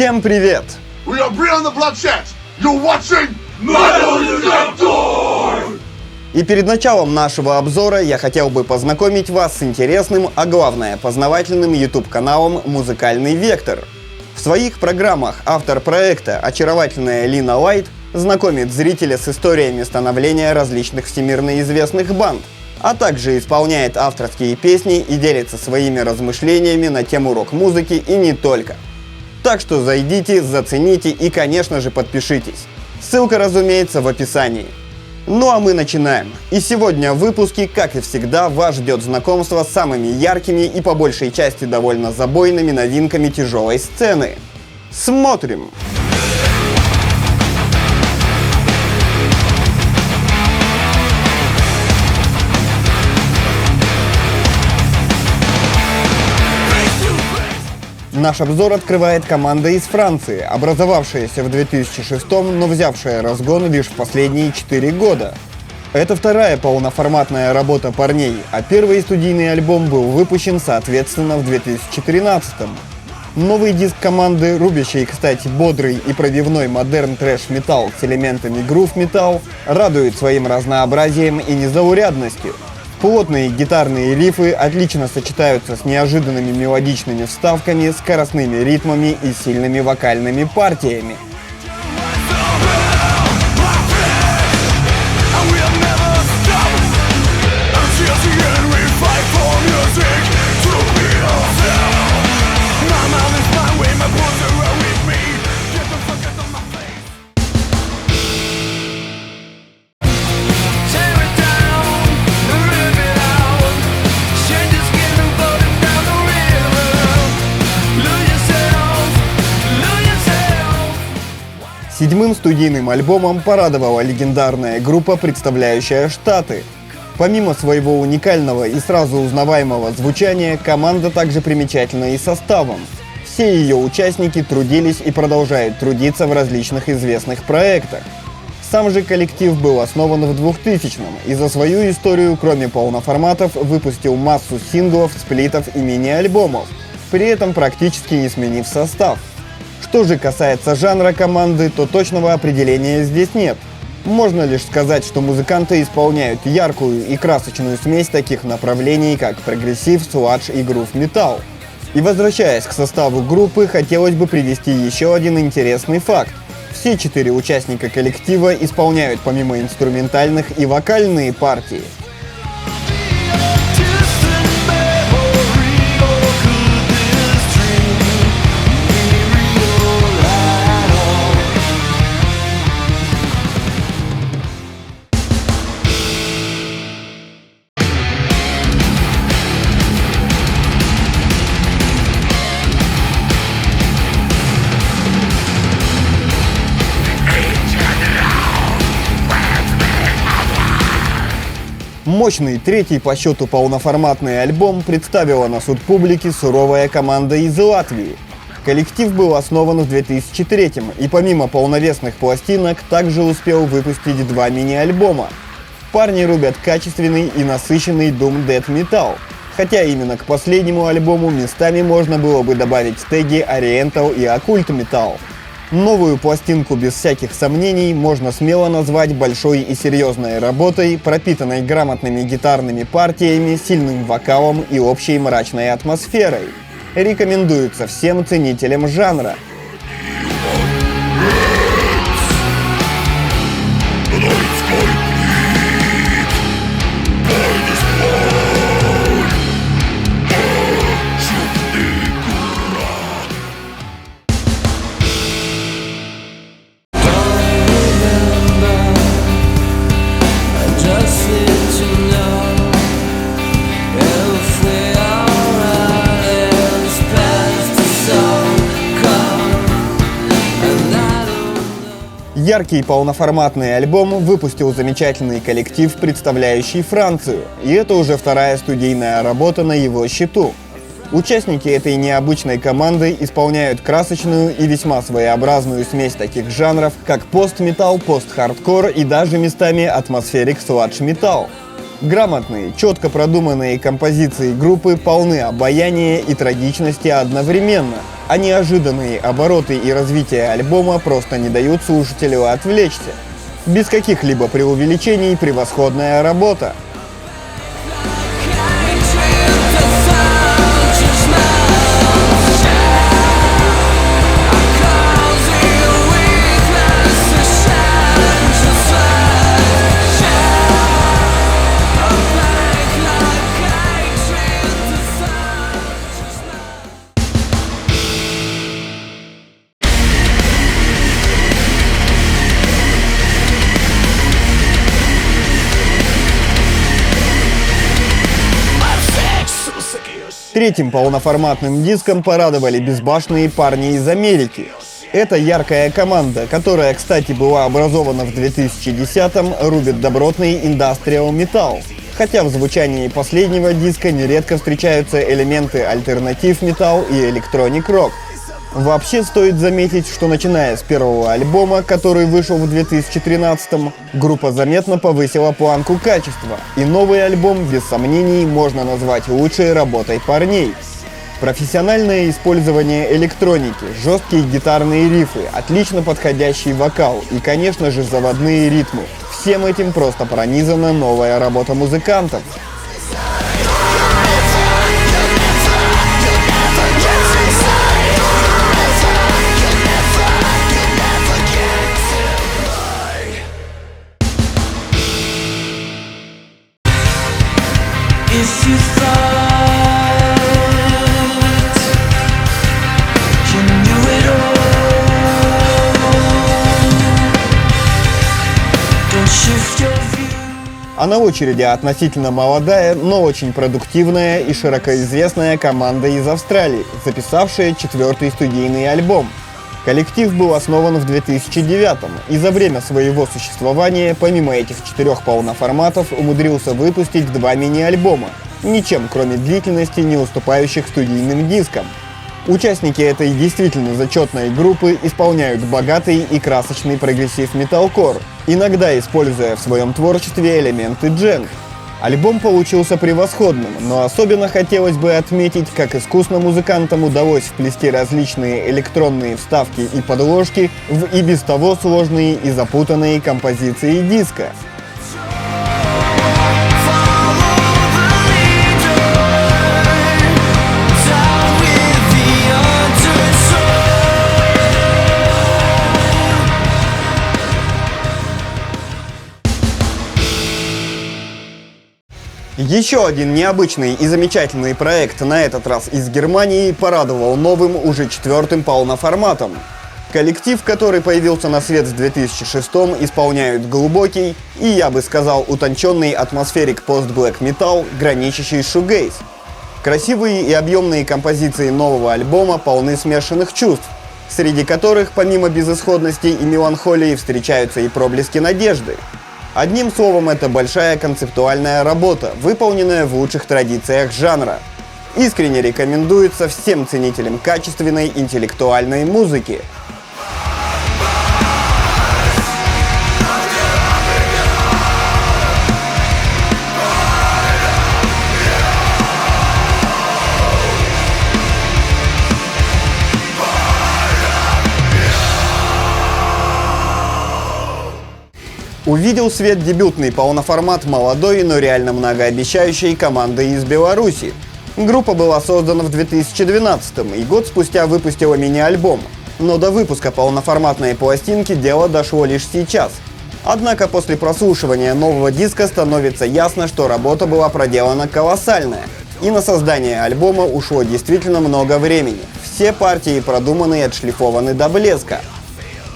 Всем привет! We are Beyond the Bloodshed. You're watching Metal Detector! И перед началом нашего обзора я хотел бы познакомить вас с интересным, а главное познавательным YouTube-каналом «Музыкальный Вектор». В своих программах автор проекта, очаровательная Лина Лайт, знакомит зрителя с историями становления различных всемирно известных банд, а также исполняет авторские песни и делится своими размышлениями на тему рок-музыки и не только. Так что зайдите, зацените и, конечно же, подпишитесь. Ссылка, разумеется, в описании. Ну а мы начинаем. И сегодня в выпуске, как и всегда, вас ждет знакомство с самыми яркими и по большей части довольно забойными новинками тяжелой сцены. Смотрим! Наш обзор открывает команда из Франции, образовавшаяся в 2006-м, но взявшая разгон лишь в последние 4 года. Это вторая полноформатная работа парней, а первый студийный альбом был выпущен, соответственно, в 2013-м. Новый диск команды, рубящий, кстати, бодрый и пробивной модерн трэш-металл с элементами грув-металл, радует своим разнообразием и незаурядностью. Плотные гитарные рифы отлично сочетаются с неожиданными мелодичными вставками, скоростными ритмами и сильными вокальными партиями. Седьмым студийным альбомом порадовала легендарная группа, представляющая Штаты. Помимо своего уникального и сразу узнаваемого звучания, команда также примечательна и составом. Все ее участники трудились и продолжают трудиться в различных известных проектах. Сам же коллектив был основан в 2000-м и за свою историю, кроме полноформатов, выпустил массу синглов, сплитов и мини-альбомов, при этом практически не сменив состав. Что же касается жанра команды, то точного определения здесь нет. Можно лишь сказать, что музыканты исполняют яркую и красочную смесь таких направлений, как прогрессив, сладж и грув-металл. И возвращаясь к составу группы, хотелось бы привести еще один интересный факт. Все 4 участника коллектива исполняют помимо инструментальных и вокальные партии. Мощный третий по счету полноформатный альбом представила на суд публики суровая команда из Латвии. Коллектив был основан в 2003-м и помимо полновесных пластинок также успел выпустить 2 мини-альбома. Парни рубят качественный и насыщенный Doom Death Metal, хотя именно к последнему альбому местами можно было бы добавить теги Oriental и Occult Metal. Новую пластинку без всяких сомнений можно смело назвать большой и серьезной работой, пропитанной грамотными гитарными партиями, сильным вокалом и общей мрачной атмосферой. Рекомендуется всем ценителям жанра. Яркий полноформатный альбом выпустил замечательный коллектив, представляющий Францию, и это уже вторая студийная работа на его счету. Участники этой необычной команды исполняют красочную и весьма своеобразную смесь таких жанров, как пост-металл, пост-хардкор и даже местами атмосферик сладж-металл. Грамотные, четко продуманные композиции группы полны обаяния и трагичности одновременно. а неожиданные обороты и развитие альбома просто не дают слушателю отвлечься. Без каких-либо преувеличений превосходная работа. Третьим полноформатным диском порадовали безбашенные парни из Америки. Это яркая команда, которая, кстати, была образована в 2010-м, рубит добротный индастриал металл. Хотя в звучании последнего диска нередко встречаются элементы альтернатив металл и электроник рок. Вообще стоит заметить, что начиная с первого альбома, который вышел в 2013-м, группа заметно повысила планку качества, и новый альбом, без сомнений, можно назвать лучшей работой парней. Профессиональное использование электроники, жесткие гитарные рифы, отлично подходящий вокал и, конечно же, заводные ритмы. Всем этим просто пронизана новая работа музыкантов. If you thought you knew it all, don't shift your view. А на очереди относительно молодая, но очень продуктивная и широко известная команда из Австралии, записавшая 4-й студийный альбом. Коллектив был основан в 2009-м и за время своего существования, помимо этих 4 полноформатов, умудрился выпустить 2 мини-альбома, ничем кроме длительности не уступающих студийным дискам. Участники этой действительно зачетной группы исполняют богатый и красочный прогрессив металкор, иногда используя в своем творчестве элементы дженг. Альбом получился превосходным, но особенно хотелось бы отметить, как искусно музыкантам удалось вплести различные электронные вставки и подложки в и без того сложные и запутанные композиции диска. Еще один необычный и замечательный проект, на этот раз из Германии, порадовал новым уже 4-м полноформатом. Коллектив, который появился на свет в 2006-м, исполняют глубокий и, я бы сказал, утонченный атмосферик пост-блэк металл, граничащий с шугейз. Красивые и объемные композиции нового альбома полны смешанных чувств, среди которых, помимо безысходности и меланхолии, встречаются и проблески надежды. Одним словом, это большая концептуальная работа, выполненная в лучших традициях жанра. Искренне рекомендуется всем ценителям качественной интеллектуальной музыки. Увидел свет дебютный полноформат молодой, но реально многообещающей команды из Беларуси. Группа была создана в 2012-м и год спустя выпустила мини-альбом. Но до выпуска полноформатной пластинки дело дошло лишь сейчас. Однако после прослушивания нового диска становится ясно, что работа была проделана колоссальная. И на создание альбома ушло действительно много времени. Все партии продуманы и отшлифованы до блеска.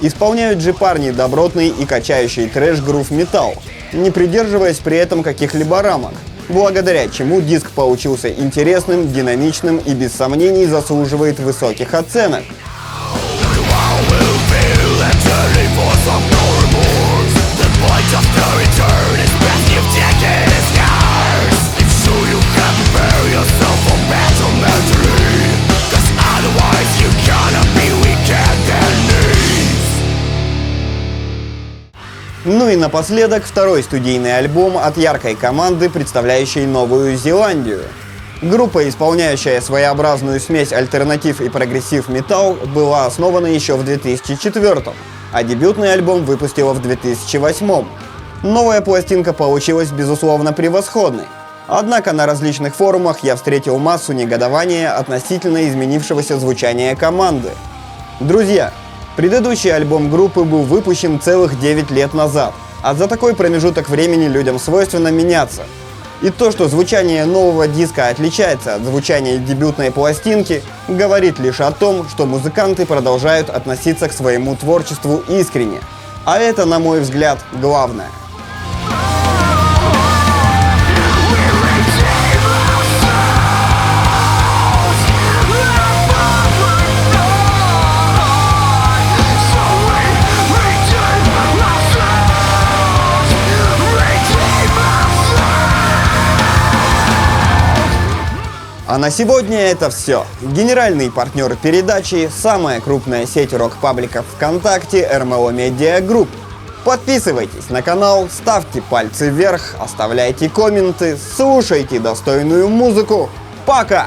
Исполняют же парни добротный и качающий трэш-грув металл, не придерживаясь при этом каких-либо рамок, благодаря чему диск получился интересным, динамичным и без сомнений заслуживает высоких оценок. Ну и напоследок второй студийный альбом от яркой команды, представляющей Новую Зеландию. Группа, исполняющая своеобразную смесь альтернатив и прогрессив металл, была основана еще в 2004, а дебютный альбом выпустила в 2008. Новая пластинка получилась, безусловно, превосходной. Однако на различных форумах я встретил массу негодования относительно изменившегося звучания команды. Друзья, предыдущий альбом группы был выпущен целых 9 лет назад, а за такой промежуток времени людям свойственно меняться. И то, что звучание нового диска отличается от звучания дебютной пластинки, говорит лишь о том, что музыканты продолжают относиться к своему творчеству искренне. А это, на мой взгляд, главное. А на сегодня это все. Генеральный партнер передачи – самая крупная сеть рок-пабликов ВКонтакте RMLO Media Group. Подписывайтесь на канал, ставьте пальцы вверх, оставляйте комменты, слушайте достойную музыку. Пока!